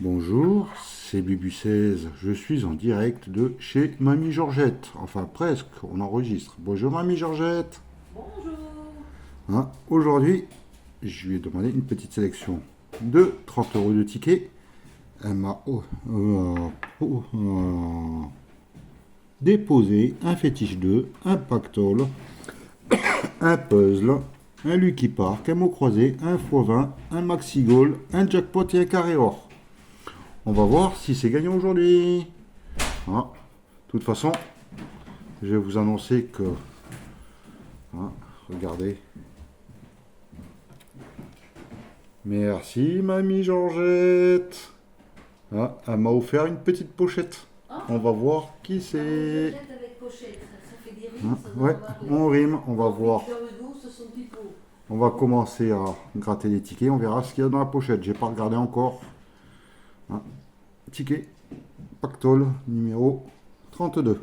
Bonjour, c'est Bubu16. Je suis en direct de chez Mamie Georgette. Enfin, presque, on enregistre. Bonjour, Mamie Georgette. Bonjour. Aujourd'hui, je lui ai demandé une petite sélection de 30 euros de tickets. Elle m'a déposé un fétiche 2, un pactole, un puzzle, un Lucky Park, un mot croisé, un x20, un maxi goal, un jackpot et un carré or. On va voir si c'est gagnant aujourd'hui. De toute façon, je vais vous annoncer que... regardez. Merci, Mamie Georgette. Elle m'a offert une petite pochette. On va voir qui c'est. Pochette avec pochette, ça fait des rimes, ça doit Ouais, avoir on rime, on va voir. Dans le dos, ce sont des pots. On va commencer à gratter les tickets. On verra ce qu'il y a dans la pochette. J'ai pas regardé encore. Ticket pactole numéro 32.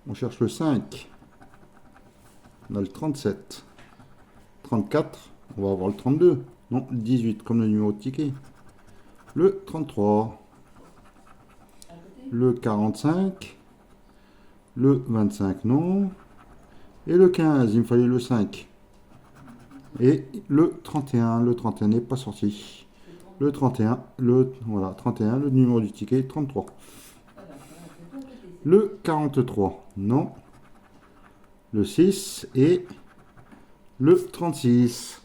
On cherche le 5. On a le 37. 34. On va avoir le 32. Non, le 18 comme le numéro de ticket. Le 33. Le 45. Le 25 non. Et le 15, il me fallait le 5. Et le 31. Le 31 n'est pas sorti. Le 31, voilà, 31, le numéro du ticket, 33. Le 43, non. Le 6 et le 36.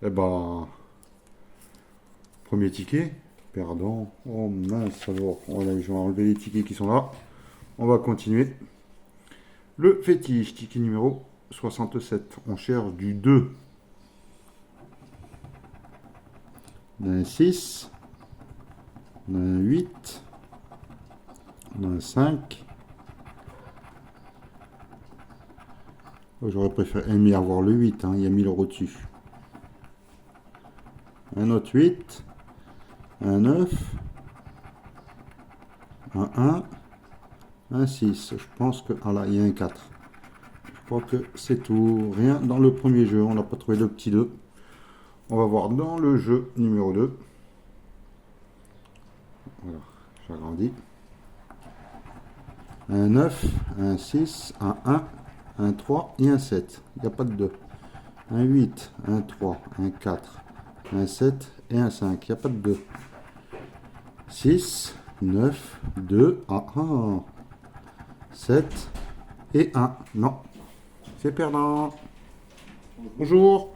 Eh ben, premier ticket, perdant. Oh mince, alors, voilà, je vais enlever les tickets qui sont là. On va continuer. Le fétiche, ticket numéro 67. On cherche du 2. On a un 6. On a un 8. On a un 5. J'aurais préféré aimé avoir le 8, il y a 1000 euros dessus. Un autre 8. Un 9. Un 1. Un 6. Je pense que... Ah là, il y a un 4. Je crois que c'est tout. Rien dans le premier jeu. On n'a pas trouvé le petit 2. On va voir dans le jeu numéro 2. Voilà, j'agrandis. Un 9, un 6, un 1, un 3 et un 7. Il n'y a pas de 2. Un 8, un 3, un 4, un 7 et un 5. Il n'y a pas de 2. 6, 9, 2, 1, 7 et 1. Non, c'est perdant. Bonjour.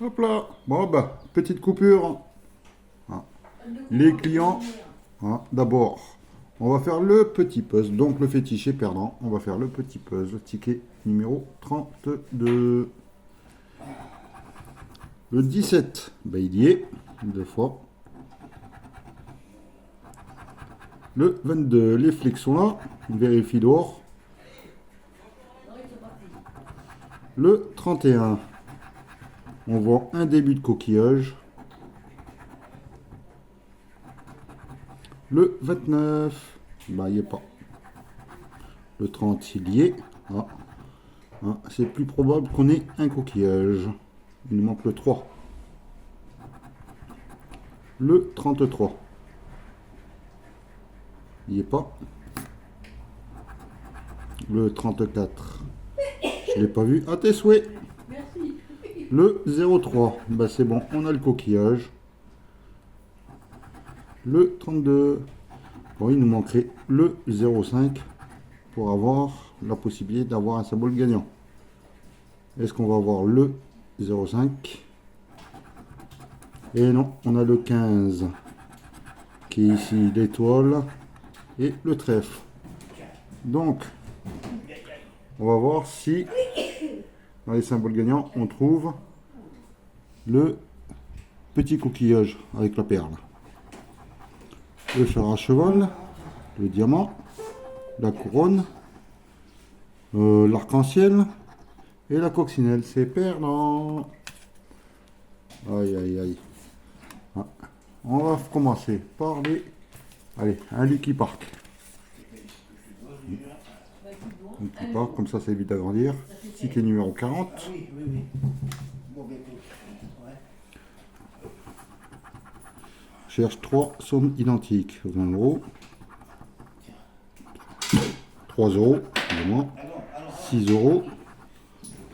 Hop là. Bon, bah, petite coupure. Les clients, d'abord, on va faire le petit puzzle. Donc, le fétiche est perdant. On va faire le petit puzzle. Ticket numéro 32. Le 17, bah, il y est. 2 fois. Le 22, les flics sont là. On vérifie dehors. Le 31, on voit un début de coquillage. Le 29, bah il n'y est pas. Le 30, il y est. C'est plus probable qu'on ait un coquillage. Il nous manque le 3. Le 33. Il n'y est pas. Le 34. Je ne l'ai pas vu. À tes souhaits. Merci. Le 03. Bah c'est bon, on a le coquillage. Le 32. Bon, il nous manquerait le 05 pour avoir la possibilité d'avoir un symbole gagnant. Est-ce qu'on va avoir le 05? Et non, on a le 15 qui est ici, l'étoile et le trèfle. Donc, on va voir si dans les symboles gagnants, on trouve le petit coquillage avec la perle, le fer à cheval, le diamant, la couronne, l'arc-en-ciel et la coccinelle. C'est perdant. Aïe aïe aïe. On va commencer par les... Allez, un Lucky Park. Un Lucky Park, comme ça c'est vite d'agrandir. Ticket numéro 40. cherche 3 sommes identiques. 20 euros. 3 euros, excusez-moi. 6 euros.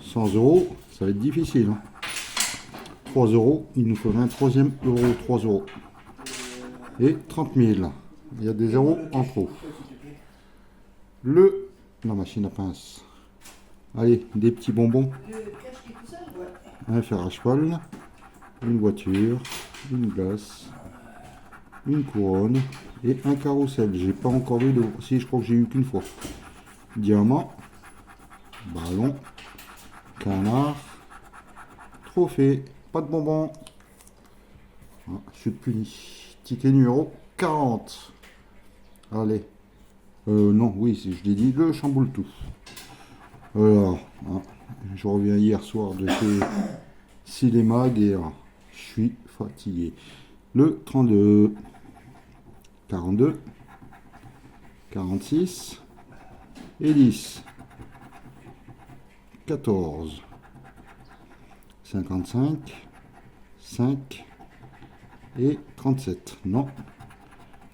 100 euros. Ça va être difficile. Hein. 3 euros. Il nous faudrait un troisième euro. 3 euros. Et 30 000. Il y a des zéros en trop. La machine à pince. Allez, des petits bonbons. Le cache qui est tout seul. Un fer à cheval. Une voiture. Une glace. Une couronne. Et un carrousel. J'ai pas encore vu de... Si, je crois que j'ai eu qu'une fois. Diamant. Ballon. Canard. Trophée. Pas de bonbons. Ah, je suis puni. Ticket numéro 40. Allez. Non, oui, je l'ai dit, le chamboule tout. Alors, hein, je reviens hier soir de chez Cinémag et je suis fatigué. Le 32, 42, 46 et 10, 14, 55, 5 et 37. Non.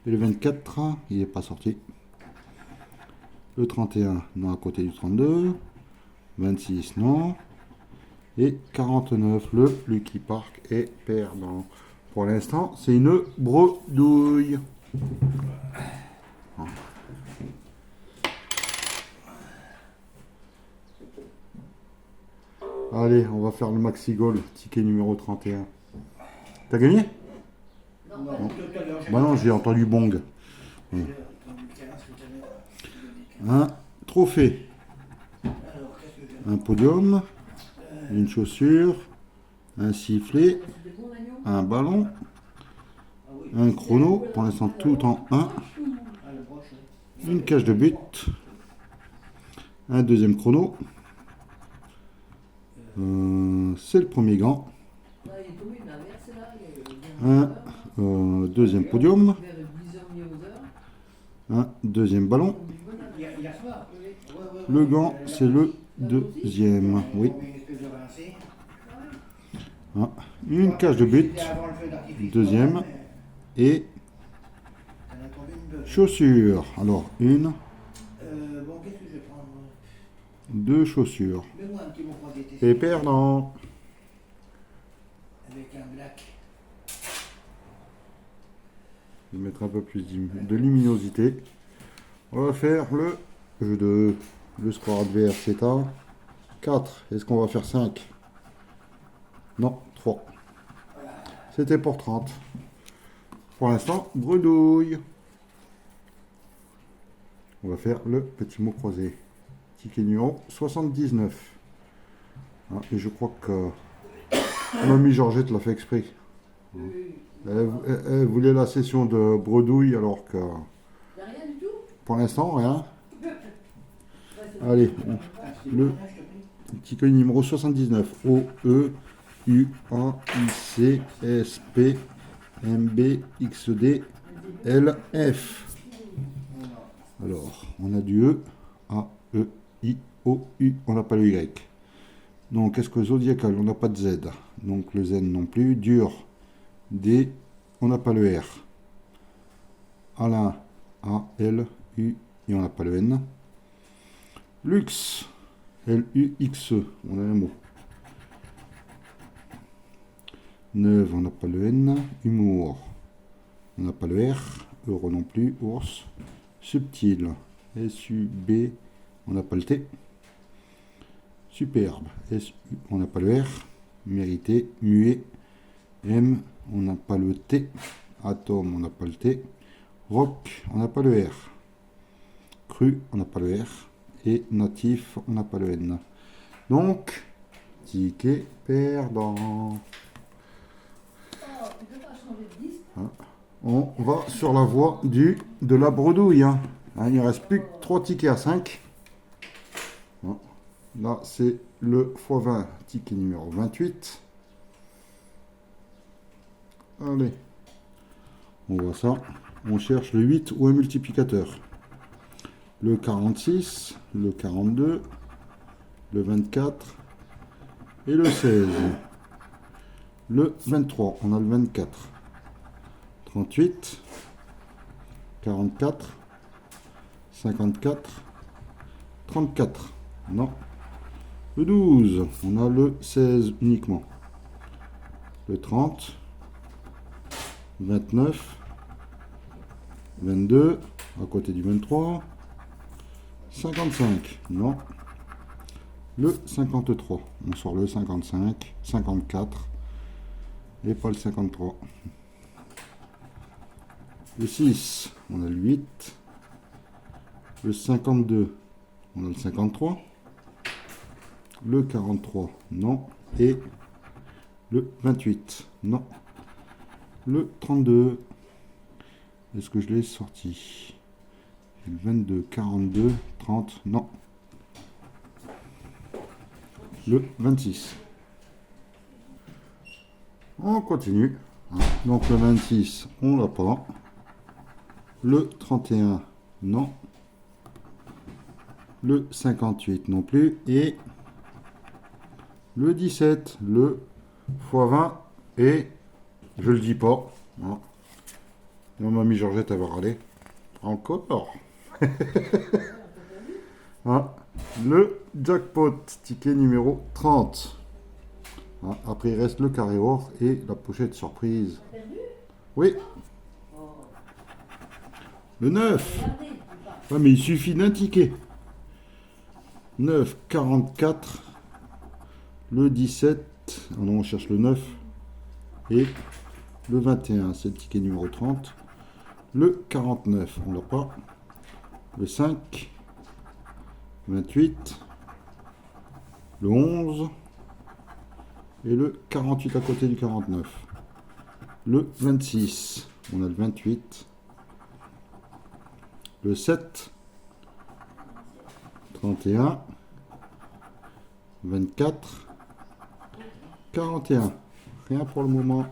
Et le 24, il n'est pas sorti. Le 31, non, à côté du 32. 26, non. Et 49, le Lucky Park est perdant. Pour l'instant, c'est une bredouille. Allez, on va faire le Maxi Goal, ticket numéro 31. T'as gagné? Non, Non. Bah non, j'ai entendu bong. Un trophée, un podium, une chaussure, un sifflet, c'est des bons agneaux. un ballon, un chrono, pour l'instant tout en 1, une cage de but, un deuxième chrono, c'est le premier gant, Là, il est tombé, mais à merde, c'est là. Il y a un deuxième podium, vers 10h, mis aux heures. un deuxième ballon, le gant c'est le deuxième, oui. Ah, une cage de but, deuxième, et chaussures. Alors, une, deux chaussures. Et perdant. Avec un black. Je vais mettre un peu plus de luminosité. On va faire le jeu de le score adverse c'est à 4. Est-ce qu'on va faire 5? Non, 3. C'était pour 30. Pour l'instant, bredouille. On va faire le petit mot croisé. Ticket numéro 79. Ah, et je crois que Mamie Georgette l'a fait exprès. Elle voulait la session de bredouille alors que Il n'y a rien du tout. pour l'instant rien. Allez, le ticket numéro 79. O, E, U, A, I, C, S, P, M, B, X, D, L, F. Alors, on a du E, A, E, I, O, U, on n'a pas le Y. Donc, qu'est-ce que zodiacal? On n'a pas de Z. Donc, le Z non plus. Dur, D, on n'a pas le R. Alain, A, L, U, et on n'a pas le N. Luxe, L-U-X-E, on a un mot. Neuve, on n'a pas le N. Humour, on n'a pas le R. Euro non plus. Ours. Subtil, S-U-B, on n'a pas le T. Superbe, S-U, on n'a pas le R. Mérité, muet, M, on n'a pas le T. Atome, on n'a pas le T. Rock, on n'a pas le R. Cru, on n'a pas le R. Et natif, on n'a pas le N. Donc, ticket perdant. Oh, tu peux pas changer de disque. On va sur la voie de la bredouille. Hein. Il ne reste plus que 3 tickets à 5. Hein. Là, c'est le x20, ticket numéro 28. Allez, on voit ça. On cherche le 8 ou un multiplicateur. Le 46, le 42, le 24 et le 16. Le 23, on a le 24. 38, 44, 54, 34. Non. Le 12, on a le 16 uniquement. Le 30, 29, 22, à côté du 23, 55, non. Le 53, on sort le 55, 54, et pas le 53. Le 6, on a le 8. Le 52, on a le 53. Le 43, non. Et le 28, non. Le 32, est-ce que je l'ai sorti? Le 22, 42, 30, non. Le 26. On continue. Donc le 26, on l'a pas. Le 31, non. Le 58 non plus. Et le 17, le x20. Et je le dis pas. Non. Ma mamie Georgette, elle va râler. Encore. Le jackpot, ticket numéro 30. Après, il reste le carré or et la pochette surprise. Oui. Le 9. Ouais, mais il suffit d'un ticket. 9, 44. Le 17. Ah non, on cherche le 9. Et le 21, c'est le ticket numéro 30. Le 49, on l'a pas. Le 5. 28. Le 11. Et le 48 à côté du 49. Le 26, on a le 28. Le 7. 31. 24. 41. Rien pour le moment.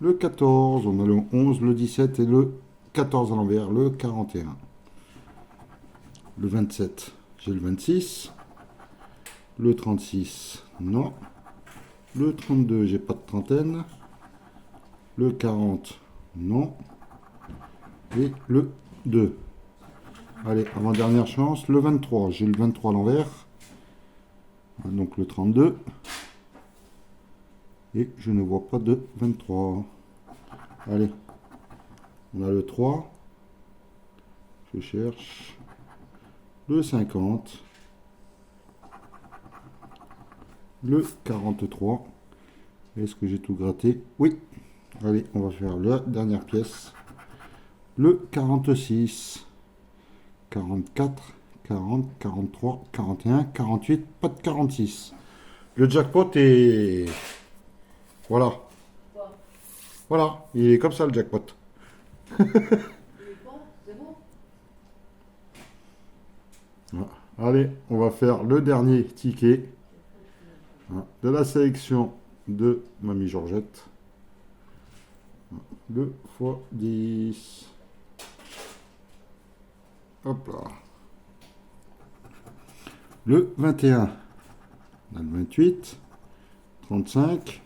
Le 14, on a le 11, le 17 et le 14 à l'envers, le 41. Le 27, j'ai le 26. Le 36, non. Le 32, j'ai pas de trentaine. Le 40, non. Et le 2. Allez, avant-dernière chance, le 23. J'ai le 23 à l'envers. Donc le 32. Et je ne vois pas de 23. Allez, on a le 3. Je cherche. Le 50. Le 43. Est-ce que j'ai tout gratté? Oui. Allez, on va faire la dernière pièce. Le 46. 44. 40. 43. 41. 48. Pas de 46. Le jackpot est... Voilà. Voilà. Il est comme ça le jackpot. Il est bon, c'est bon. Voilà. Allez, on va faire le dernier ticket de la sélection de Mamie Georgette. Le x10. Hop là. Le 21. On a le 28. 35.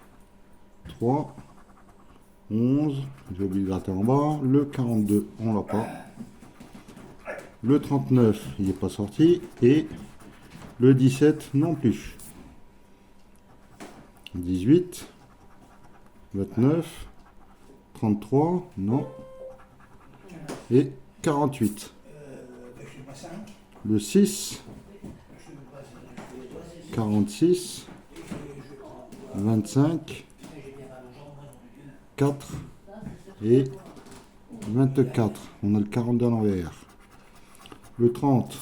3. 11. J'ai oublié de gratter en bas. Le 42, on l'a pas. Le 39, il n'est pas sorti. Et le 17 non plus. 18. 29. 33, non. Et 48. Le 6. 46. 25. 4. Et 24. On a le 42 à l'envers. Le 30.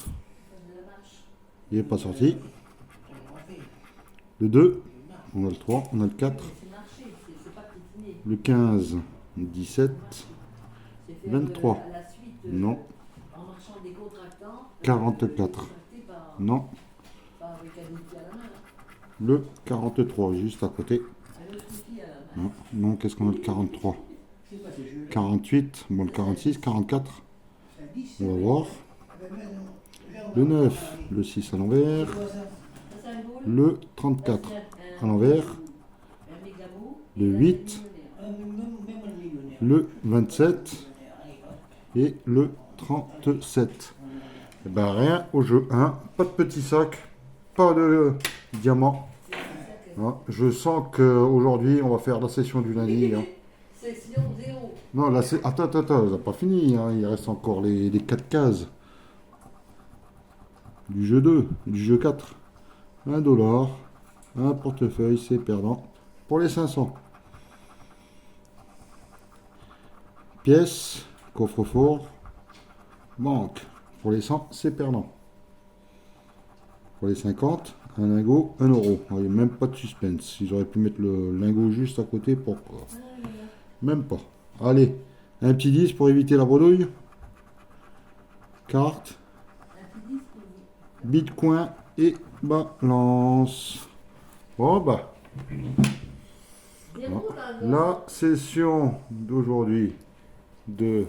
Il n'est pas sorti. Le 2. On a le 3. On a le 4. Le 15. 17. 23. Non. 44. Non. Le 43, juste à côté. Non, non, qu'est-ce qu'on a le 43? 48, bon le 46, 44. On va voir. Le 9, le 6 à l'envers. Le 34 à l'envers. Le 8. le 27 et le 37. Et ben rien au jeu 1, pas de petit sac, pas de diamant. Hein, je sens qu'aujourd'hui on va faire la session du lundi. Hein. Section 0. Non, là c'est. Attends, ça n'a pas fini. Hein. Il reste encore les 4 cases. Du jeu 2, du jeu 4. 1 $, un portefeuille, c'est perdant. Pour les 500. Pièce, coffre-fort, banque. Pour les 100, c'est perdant. Pour les 50, un lingot, 1 €. Il n'y a même pas de suspense. Ils auraient pu mettre le lingot juste à côté. Pourquoi? Même pas. Allez, un petit 10 pour éviter la bredouille. Carte, bitcoin et balance. Bon bah, la session d'aujourd'hui de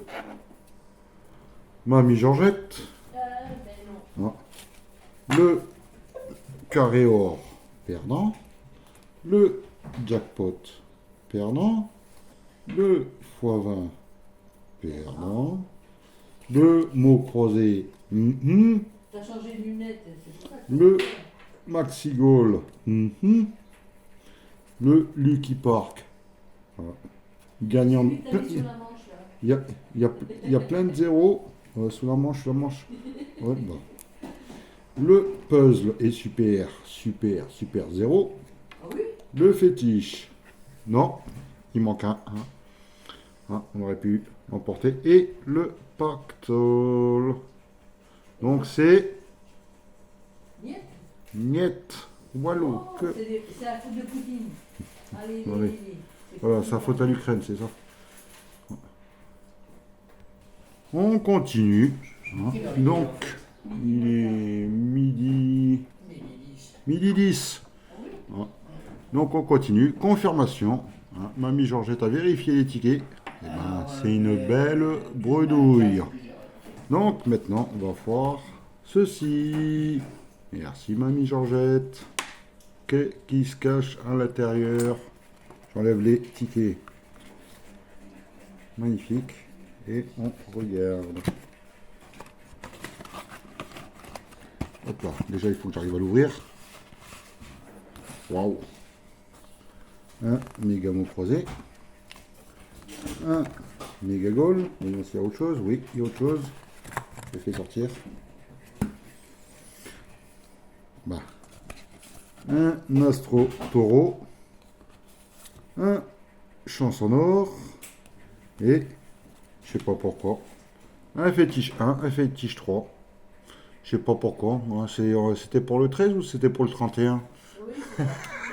Mamie Georgette. Ah. Le carré or perdant, le jackpot perdant, le x20 perdant, le mot croisé, T'as changé de lunettes, c'est pour ça que le maxi goal, le Lucky Park, voilà. Gagnant. t'as mis sur la manche là. Il y a plein de zéros sous la manche, Ouais, bah. Le puzzle est super 0. Ah oui? Le fétiche, non, il manque un. Hein, on aurait pu emporter. Et le pactole. Donc c'est Niet. niet. Voilà. Oh, c'est la faute de Poutine. Allez, Allez. C'est Voilà, Poutine. sa faute à l'Ukraine, c'est ça. On continue. Hein. Donc, il est midi 10. Hein. Donc, on continue. Confirmation. Hein. Mamie Georgette a vérifié les tickets. Eh ben, c'est une belle bredouille. Donc, maintenant, on va voir ceci. Merci, Mamie Georgette. Qu'est-ce qui se cache à l'intérieur? J'enlève les tickets. Magnifique. Et on regarde. Hop là. Déjà, il faut que j'arrive à l'ouvrir. Waouh. Un méga mot croisé. Un méga goal. Voyons s'il y a autre chose. Oui, il y a autre chose. Je fais sortir. Bah. Un astro taureau. Un chanson or. Et je sais pas pourquoi. Un fétiche 1, un fétiche 3. Je sais pas pourquoi. C'était pour le 13 ou c'était pour le 31? Oui,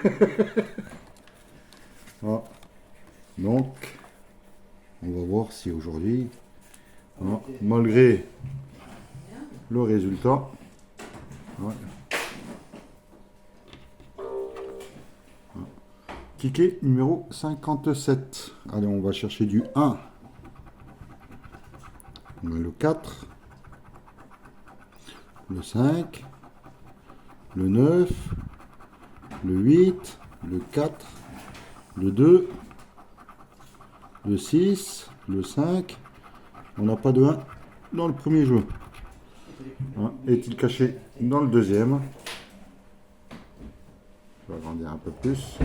c'est ça. Ah. Donc, on va voir si aujourd'hui, malgré le résultat, ouais. Ticket numéro 57. Allez, on va chercher du 1. On a le 4, le 5, le 9, le 8, le 4, le 2, le 6, le 5. On n'a pas de 1 dans le premier jeu. Hein, est-il caché dans le deuxième? Je vais agrandir un peu plus.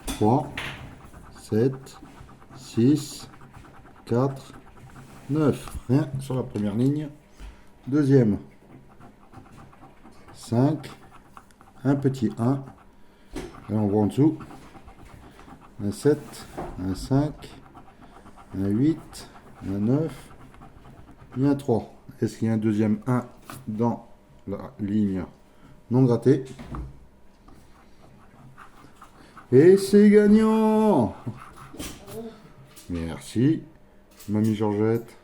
3, 7, 6, 4, 9. Rien sur la première ligne. Deuxième. 5. Un petit 1. Et on voit en dessous. Un 7, un 5, un 8, un 9 et un 3. Est-ce qu'il y a un deuxième 1 dans la ligne non grattée? Et c'est gagnant! Merci, Mamie Georgette.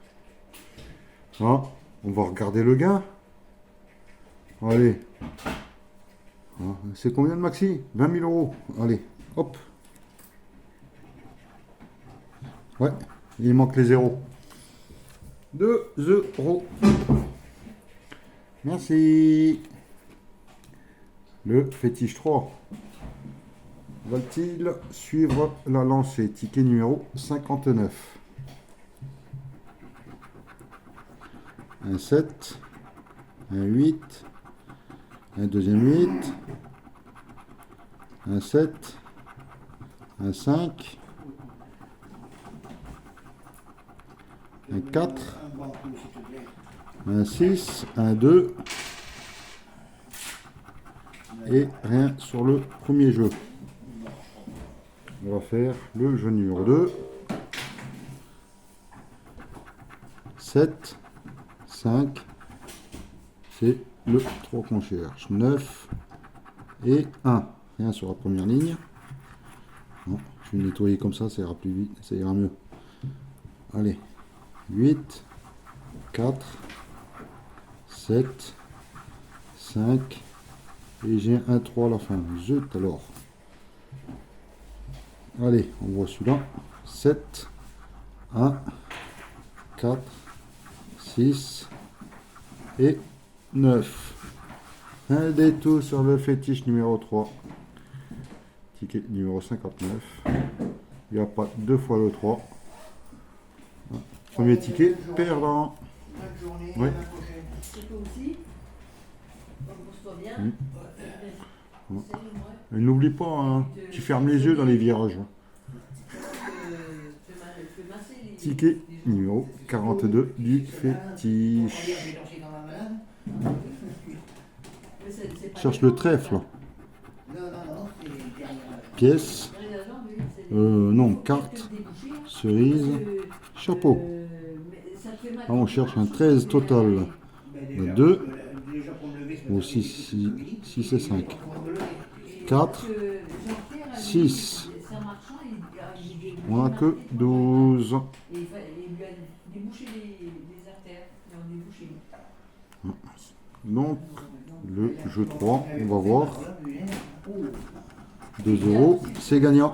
Ah, on va regarder le gain. Allez. Ah, c'est combien le maxi? 20 000 €. Allez, hop. Ouais, il manque les zéros. 2 €. Merci. Le fétiche 3. Va-t-il suivre la lancée? Ticket numéro 59. Un 7, un 8, un deuxième 8, un 7, un 5, un 4, un 6, un 2 et rien sur le premier jeu. On va faire le jeu numéro 2. 7, 5, c'est le 3 qu'on cherche. 9 et 1. Rien sur la première ligne. Bon, je vais nettoyer comme ça ira plus vite, ça ira mieux. Allez, 8, 4, 7, 5, et j'ai un 3 à la fin. Zut alors. Allez, on voit celui-là. 7, 1, 4, 6 et 9. Un détour sur le fétiche numéro 3. Ticket numéro 59. Il n'y a pas deux fois le 3. Premier ticket, perdant. Bonne journée, Oui. à la prochaine. C'est toi aussi. Repose-toi bien. Mm. Essaye, ouais. Et n'oublie pas, hein, tu fermes les yeux dans les virages. Fais masser les- Ticket les gens. numéro 42 du fétiche. J'ai dansé dans ma malade. Mais c'est pas Cherche les le gens, trèfle. Non, c'est derrière. Pièce. derrière la jambe, oui, c'est- Non, faut peut-être carte. te déboucher, hein, Cerise. parce que, Chapeau. mais ça te fait mal Là, on quand cherche tu un marches, 13 mais total. Ben, Deux. Déjà pour me lever, c'est Ou parce que 6 et 5. pour me lever. Et 4, parce que Jean-Pierre a dit, 6. c'est un marchand, il On a que 12. Et il lui a débouché les artères. Il a débouché. Donc, le jeu 3, on va voir. 2 euros, c'est gagnant.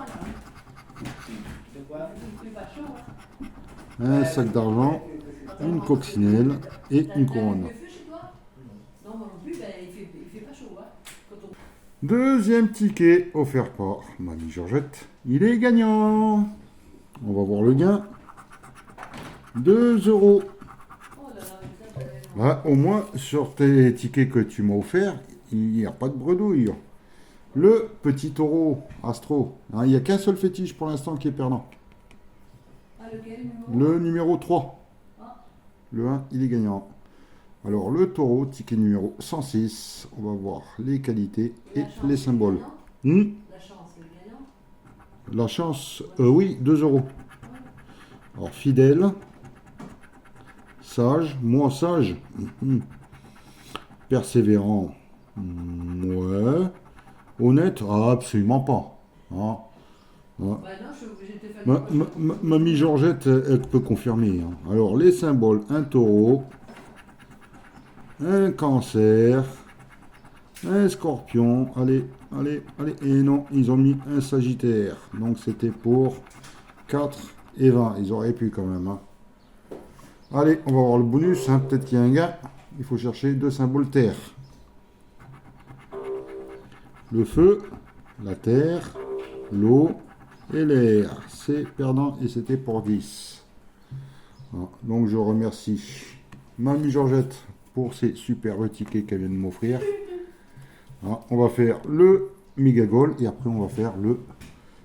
De quoi? Il fait pas chaud, hein. Un sac d'argent, une coccinelle et une T'as couronne. le feu chez toi? Non, moi non plus, ben, il fait pas chaud, hein. Quand on... Deuxième ticket offert par Mamie Georgette. Il est gagnant. On va voir le gain. 2 euros. Oh là là, mais ça, c'est- Au moins, sur tes tickets que tu m'as offerts, il n'y a pas de bredouille. Le petit taureau astro. Hein, il n'y a qu'un seul fétiche pour l'instant qui est perdant. Ah, lequel, numéro? Le numéro 3. Ah. Le 1, il est gagnant. Alors, le taureau, ticket numéro 106. On va voir les qualités et La chance, les c'est symboles. gagnant? Hmm, La chance, c'est gagnant? la chance, oui, 2 euros. Alors, fidèle. Sage, moi sage. Persévérant. Ouais. Honnête, absolument pas. Hein. Bah non, je suis obligée de te faire Mamie Georgette, elle peut confirmer. Hein. Alors, les symboles, un taureau, un cancer, un scorpion. Allez, allez, allez. Et non, ils ont mis un sagittaire. Donc, c'était pour 4 et 20. Ils auraient pu quand même. Hein. Allez, on va voir le bonus. Hein. Peut-être qu'il y a un gain. Il faut chercher 2 symboles terre. Le feu, la terre, l'eau et l'air. C'est perdant et c'était pour 10. Voilà. Donc je remercie Mamie Georgette pour ces superbes tickets qu'elle vient de m'offrir. Voilà. On va faire le méga goal et après on va faire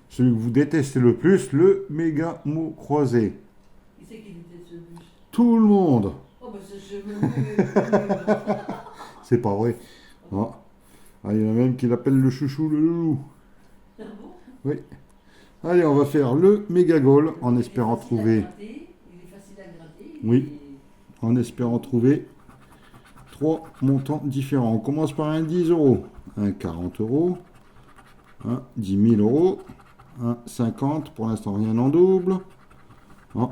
celui que vous détestez le plus, le méga mot croisé. Qui c'est qui déteste ce bus? Tout le monde. Oh, bah c'est je C'est pas vrai. Voilà. Ah, il y en a même qui l'appellent le chouchou, le loulou. Ah bon? Oui. Allez, on va faire le méga goal en espérant trouver. Il est facile à gratter. Oui. En espérant trouver 3 montants différents. On commence par un 10 euros, un 40 euros, un 10 000 euros, un 50, pour l'instant rien en double, non.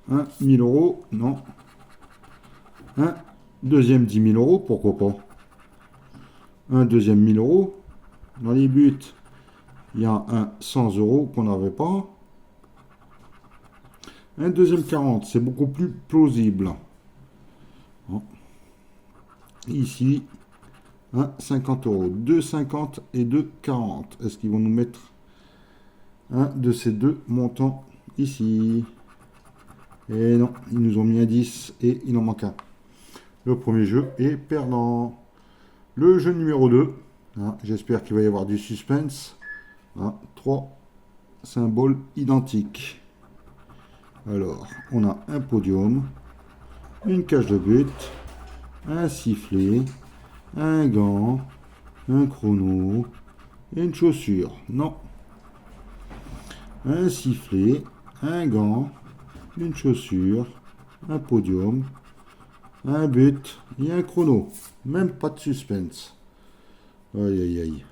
Un 1000 euros, non, un deuxième 10 000 euros, pourquoi pas, un deuxième 1000 euros, dans les buts, il y a un 100 euros qu'on n'avait pas, un deuxième 40, c'est beaucoup plus plausible. Bon. Ici, un 50 euros, 2,50 et 2,40. Est-ce qu'ils vont nous mettre un de ces deux montants ici. Et non, ils nous ont mis un 10 et il en manque un. Le premier jeu est perdant. Le jeu numéro 2. J'espère qu'il va y avoir du suspense. 3 symboles identiques. Alors, on a un podium, une cage de but, un sifflet, un gant, un chrono et une chaussure. Non. Un sifflet, un gant, une chaussure, un podium, un but et un chrono. Même pas de suspense. Aïe aïe aïe.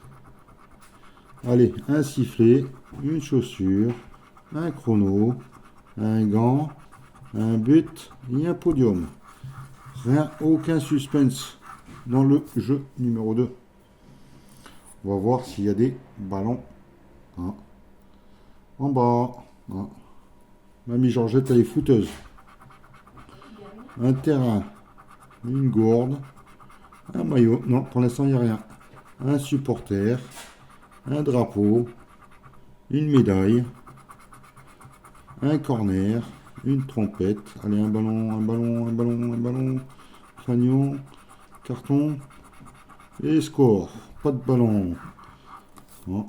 Allez, un sifflet, une chaussure, un chrono, un gant, un but et un podium. Rien, aucun suspense dans le jeu numéro 2. On va voir s'il y a des ballons en bas. Mamie Georgette, elle est fouteuse. Un terrain, une gourde, un maillot. Non, pour l'instant, il n'y a rien. Un supporter, un drapeau, une médaille, un corner, une trompette. Allez, un ballon. Fagnon, carton et score. Pas de ballon. Bon.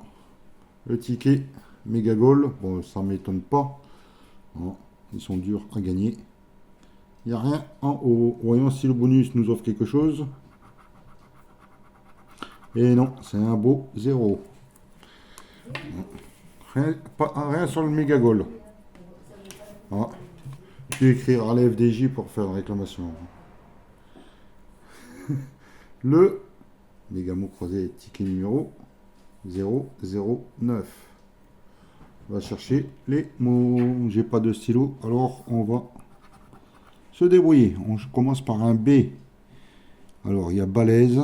Le ticket méga goal. Bon, ça m'étonne pas. Bon. Ils sont durs à gagner. Il n'y a rien en haut. Voyons si le bonus nous offre quelque chose. Et non, c'est un beau 0. Rien sur le méga goal. Je vais écrire à la FDJ pour faire la réclamation. Le méga mot croisé ticket numéro 009. On va chercher les mots. J'ai pas de stylo, alors on va se débrouiller. On commence par un B. Alors il y a balèze.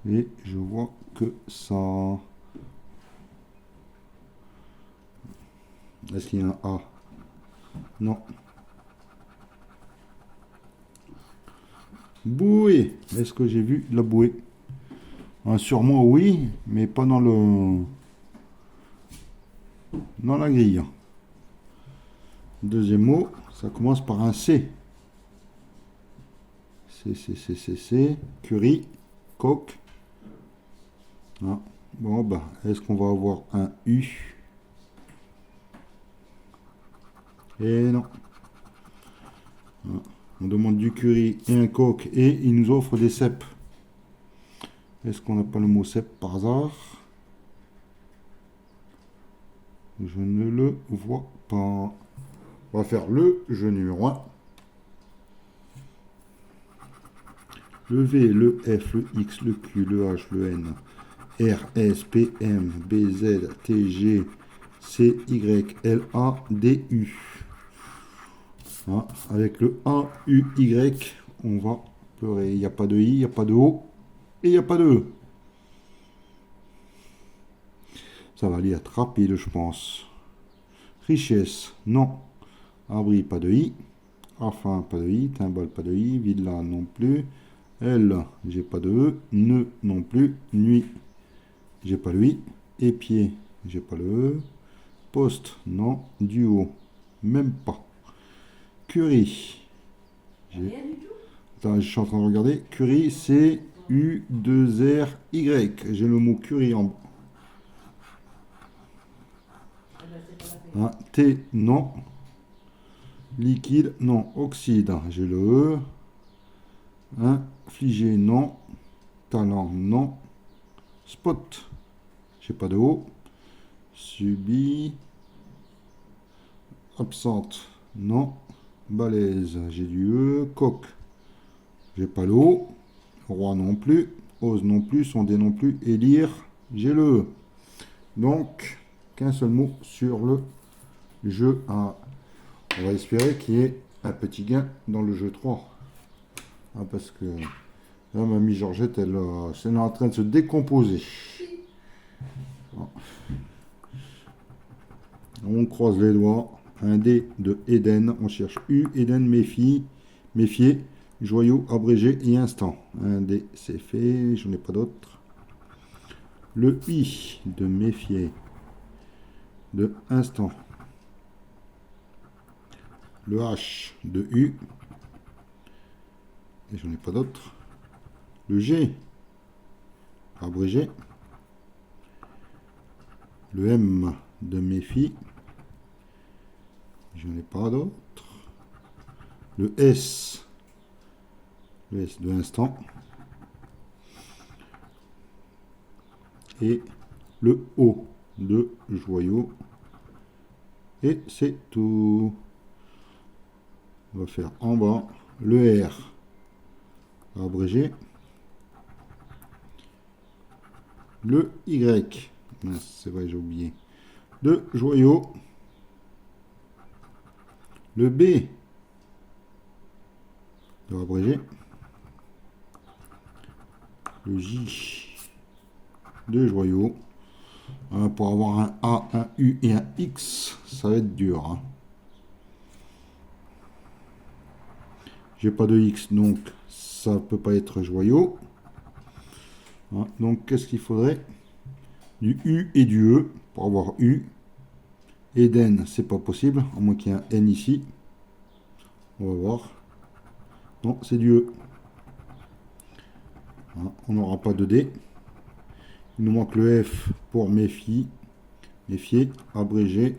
Et je vois que ça. Est-ce qu'il y a un A? Non. Bouée. Est-ce que j'ai vu la bouée? Sûrement oui, mais pas dans la grille. Deuxième mot, ça commence par un C. C. Curry. Coq. Bon, bah, est-ce qu'on va avoir un U? Et non. On demande du curry et un coq et il nous offre des cèpes. Est-ce qu'on n'a pas le mot cèpe par hasard? Je ne le vois pas. On va faire le jeu numéro 1. Le V, le F, le X, le Q, le H, le N, R, S, P, M, B, Z, T, G, C, Y, L, A, D, U. Avec le A, U, Y, on va pleurer. Il n'y a pas de I, il n'y a pas de O et il n'y a pas de E. Ça va aller être rapide, je pense. Richesse, non. Abri, pas de I. Enfin, pas de I. Timbal, pas de I. Villa, non plus. L, j'ai pas de E. Nœud, non plus. Nuit, j'ai pas le I. Épied, j'ai pas le E. Poste, non. Duo, même pas. Curie. Rien du tout. Attends, je suis en train de regarder. Curie, c'est U2RY. J'ai le mot curie en bas. T, non. Liquide, non. Oxyde, j'ai le E. Infligé, non. Talent, non. Spot, j'ai pas de O. Subi. Absente, non. Balèze, j'ai du E. Coq, j'ai pas le O. Roi non plus. Ose non plus. Sondé non plus. Élire, j'ai le E. Donc, qu'un seul mot sur le jeu 1. On va espérer qu'il y ait un petit gain dans le jeu 3. Parce que là, mamie Georgette, elle est en train de se décomposer. On croise les doigts. Un D de Eden. On cherche U. Eden, méfier. Joyau, abrégé et instant. Un D, c'est fait. Je n'ai pas d'autre. Le I de méfier. De instant. Le H de U. Et j'en ai pas d'autres. Le G. Abrégé. Le M de méfie. J'en ai pas d'autres. Le S. Le S de instant. Et le O de joyau. Et c'est tout. On va faire en bas le R abrégé. Le Y. C'est vrai, j'ai oublié. De joyau. Le B de abrégé. Le J de joyau. Pour avoir un A, un U et un X, ça va être dur. Hein. J'ai pas de X, donc ça peut pas être joyau. Hein, donc qu'est-ce qu'il faudrait? Du U et du E pour avoir U. Eden, c'est pas possible, à moins qu'il y ait un N ici. On va voir. Non, c'est du E. Hein, on n'aura pas de D. Il nous manque le F pour méfier, abrégé.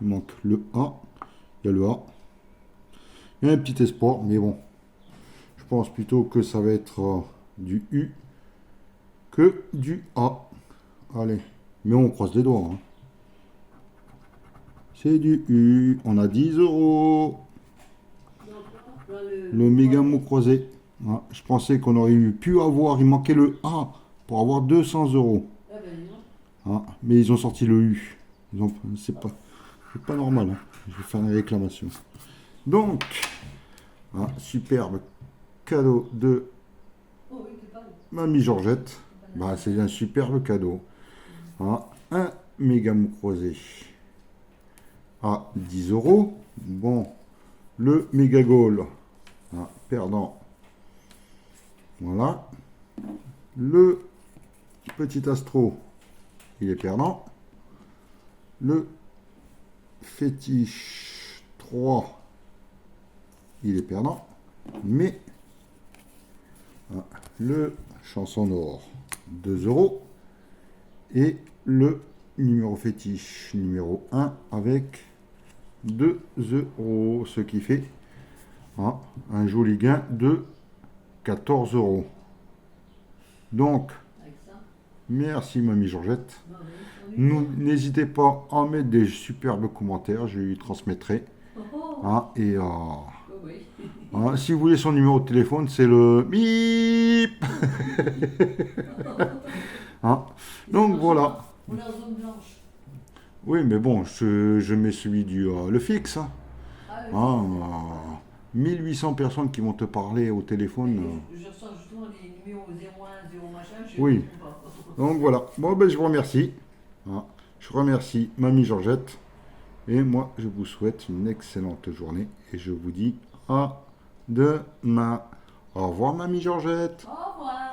Il manque le A. Il y a le A. Il y a un petit espoir, mais bon. Je pense plutôt que ça va être du U que du A. Allez. Mais on croise les doigts. Hein. C'est du U. On a 10 €. Le méga mot croisé. Ouais, je pensais qu'on aurait pu avoir. Il manquait le A pour avoir 200 €. Ah ben non. Ah, mais ils ont sorti le U. C'est pas normal. Hein. Je vais faire une réclamation. Donc, superbe cadeau de Oh oui, c'est pas bon. Mamie Georgette. Bah, c'est un superbe cadeau. Un méga mou croisé à 10 €. Bon, le méga goal perdant. Voilà. Le petit astro, il est perdant. Le fétiche 3, il est perdant. Mais le chanson d'or, 2 €. Et le numéro fétiche numéro 1 avec 2 €. Ce qui fait un joli gain de 14 €. Donc, Avec ça. merci Mamie Georgette. Non, mais on est N'hésitez pas à mettre des superbes commentaires, je lui transmettrai. Oh, Oh, oui. si vous voulez son numéro de téléphone, c'est le bip. Donc voilà. On est en zone blanche. Oui, mais bon, je mets celui du le fixe. Ah, oui. 1800 personnes qui vont te parler au téléphone. Je reçois justement les numéros 01, 0 machin. Oui. Comprends pas. Donc voilà. Bon, ben, je vous remercie. Je remercie Mamie Georgette. Et moi, je vous souhaite une excellente journée. Et je vous dis à demain. Au revoir, Mamie Georgette. Au revoir.